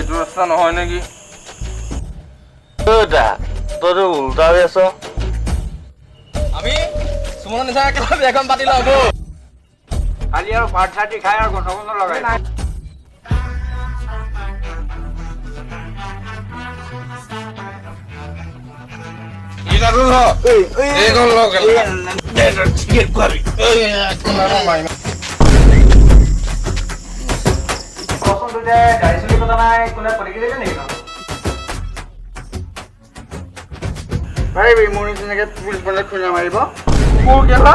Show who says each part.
Speaker 1: এইটো ৰাস্তা নহয় নেকি?
Speaker 2: তইতো উল্টা হৈ আছ।
Speaker 1: আমি সুমনৰ নিচিনা একেলগে বিয়াখন পাতি লওঁ বৌ।
Speaker 3: খালি আৰু ভাত চাতি খাই আৰু গন্ধ লগাই গাড়ী চলি কথা নাই কোনে পলিকি দিলে নেকি পাৰিবি মোৰ নিচিনাকে পুলিচ বলে খুন্দা মাৰিব মোৰ কেলা